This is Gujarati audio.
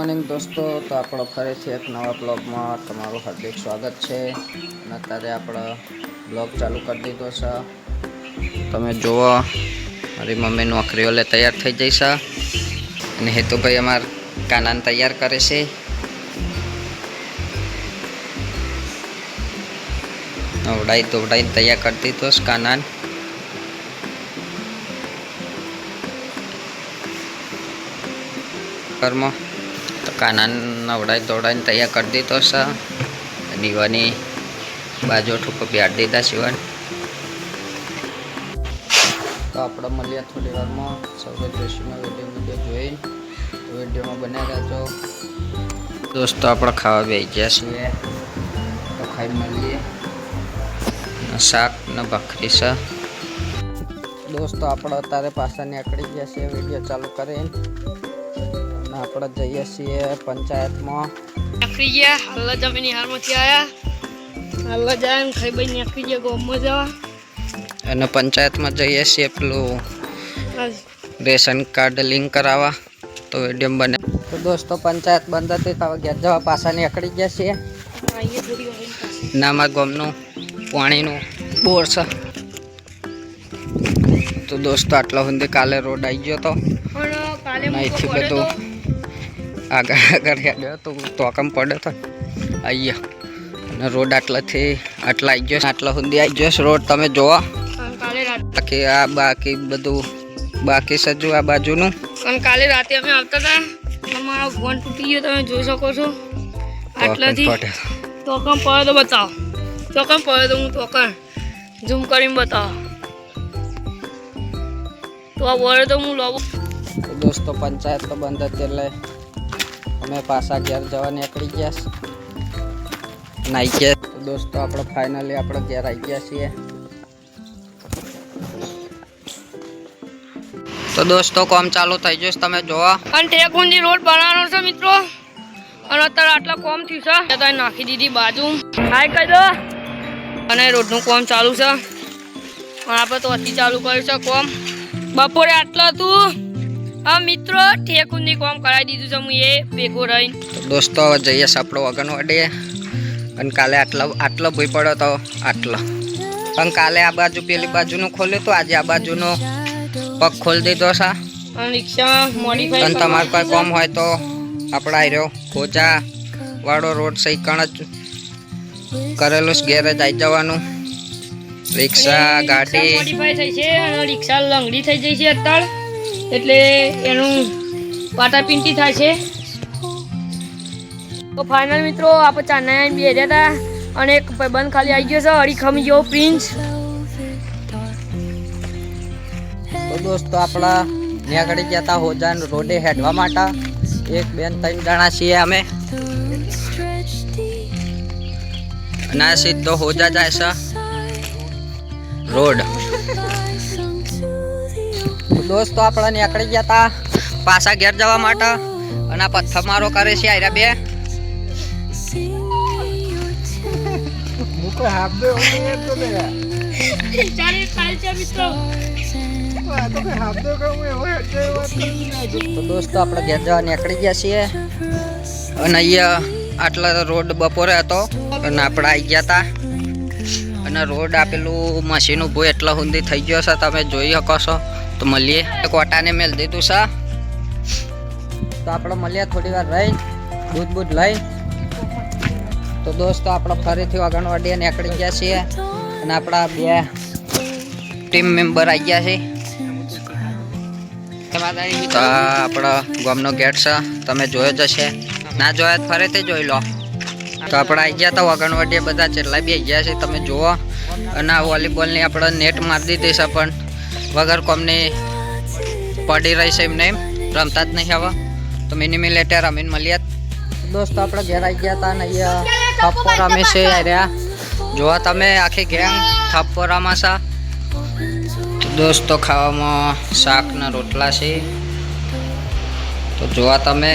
મોર્નિંગ દોસ્તો, તો આપણો ફરીથી એક નવા બ્લોગમાં તમારું હાર્દિક સ્વાગત છે. અને અત્યારે આપણે બ્લોગ ચાલુ કરી દીધો છે. તમે જુઓ, મારી મમ્મીનું નોકરીઓ લે તૈયાર થઈ જઈશ અને હેતુભાઈ અમાર કાનાને તૈયાર કરે છે. નવડાઈ તૈયાર કરી દીધો છે કાનાને. ઘરમાં તો કાનાને નવડાઈને તૈયાર કરી દીધો છે. દીવાની બાજુ ઠૂકો બેહાડી દીધા શિવાન. તો આપણે મળીએ થોડી વારમાં. સૌએ જોઈશું વિડીયો જોઈને વિડીયોમાં બન્યા રહેજો દોસ્તો. આપણે ખાવા બેસી ગયા છીએ, તો ખાઈ મળીએ. શાક ને ભાખરી છે દોસ્તો. આપણે અત્યારે પાછા નીકળી ગયા છીએ વિડીયો ચાલુ કરીને. આપણે જઈએ છીએ પંચાયતમાં. નીકળી ગયા હાલ જ અમે નિહાળમાંથી આવ્યા. હાલ જ આવ્યા ખાઈ ભાઈ નીકળી ગયા ગામમાં જવા. અને પંચાયતમાં જઈએ છીએ પેલું રેશન કાર્ડ લિંક કરાવવા. તો વિડીયો બને. તો દોસ્તો પંચાયત બંધ હતી તો ઘેર જવા પાછા નીકળી ગયા છીએ. નામા ગામનું પાણીનું બોર છે. તો દોસ્તો આટલા સુધી કાલે રોડ આવી ગયો હતો. અહીંથી બધું આગળ હેડ્યો તો તોકમ પડ્યો હતો. અહીંયા અને રોડ આટલાથી આટલા આવી ગયો. આટલા સુધી આવી ગયો રોડ. તમે જોવા બાકી આ બાકી બધું બાકી સજુ આ બાજુનું. પણ કાલે રાતે અમે આવતા હતા, અમારો ફોન તૂટી ગયો, તમે જોઈ શકો છો. આટલાથી તોકમ પડ્યો તો બતાવો. તોકમ પડ્યો તો હું તોકમ ઝૂમ કરીને બતાવો. તો આ વળે તો હું લાવું. તો દોસ્તો પંચાયત તો બંધ હતી એટલે અમે પાછા ઘેર જવા નીકળી ગયા. નાઈ ગયા. તો દોસ્તો આપણે ફાઇનલી આપણે ઘેર આવી ગયા છીએ. તો દોસ્તો કામ ચાલુ થઈ જશે, તમે જોવા. અને ટેકુંજી રોડ બનાવવાનો છે મિત્રો. અને અત્યારે આટલા કોમ થયું છે, અત્યારે નાખી દીધી બાજુ. હાય કહી દો. અને રોડનું કોમ ચાલુ છે. અને આપણે તો અતિ ચાલુ કર્યું છે કોમ. બપોરે આટલા હતું આ મિત્રો ઠેકુંજી કોમ કરાવી દીધું છે. હું એ ભેગો રહીને. તો દોસ્તો હવે જઈએ આપણો વગનવાડીએ. અને કાલે આટલો ભૂઈ પડ્યો તો આટલો. પણ કાલે આ બાજુ પેલી બાજુનું ખોલ્યું હતું, આજે આ બાજુનો પગ ખોલી દીધો છે. રિક્ષા મોડીફાઈ. અને તમારે કોઈ કોમ હોય તો આપણે આવ્યો ખોજા વાળો રોડ સૈકણ જ કરેલું છે. ગેરેજ આવી જવાનું. રિક્ષા ગાડી મોડીફાઈ થઈ છે અને રિક્ષા લંગડી થઈ જઈ છે અત્યારે, એટલે એનું પાટાપિંટી થાય છે. તો ફાઇનલ મિત્રો આપણે ચાના બે રહ્યા હતા અને એક બંધ ખાલી આવી ગયો છે અડીખમ જેવો પ્રિન્સ. તો દોસ્તો આપણા નીકળી ગયા હતા હોજાન રોડે હેડવા માટે. એક બેન 3 જણા છીએ અમે. અને સીધો હોજા જાય છે રોડ. દોસ્તો આપણે નીકળી ગયા હતા પાછા ઘેર જવા માટે. અને આ પથ્થર મારો કરે છે આયરા બે. તો દોસ્તો આપણે ઘેર જવા નીકળી ગયા છીએ. અને અહીંયા આટલા રોડ બપોરે હતો અને આપણે આવી ગયા હતા. અને રોડ આપેલું મશીન ઊભું એટલા સુધી થઈ ગયો છે, તમે જોઈ શકો છો. તો મળીએ. કોટાને મેળ દીધું છે. તો આપણે મળીએ થોડી વાર રહી દૂધ લઈ. તો દોસ્તો આપણે ફરીથી આંગણવાડીએ નીકળી ગયા છીએ. અને આપણા 2 ટીમ મેમ્બર આવી ગયા છે. તો આપણા ગામનો ગેટ છે, તમે જોયો જ હશે. ના જોયા ફરીથી જોઈ લો. તો આપણે આવી ગયા હતા આંગણવાડીએ. બધા જેટલા બી આવી ગયા છે તમે જુઓ. અને આ વોલીબોલની આપણે નેટ મારી દીધી છે, પણ વગર કોમની પડી રહી છે. એમને રમતા જ નહીં હવે. તો મિની લેટર રમીને મળીએ. દોસ્તો આપણે ઘેર આવી ગયા હતા અને અહીંયા થપ્પો રમે છે. રહ્યા જોવા તમે આખી ગેંગ થપ્પો રમે છે. તો દોસ્તો ખાવામાં શાક ના રોટલા છે. તો જોવા તમે.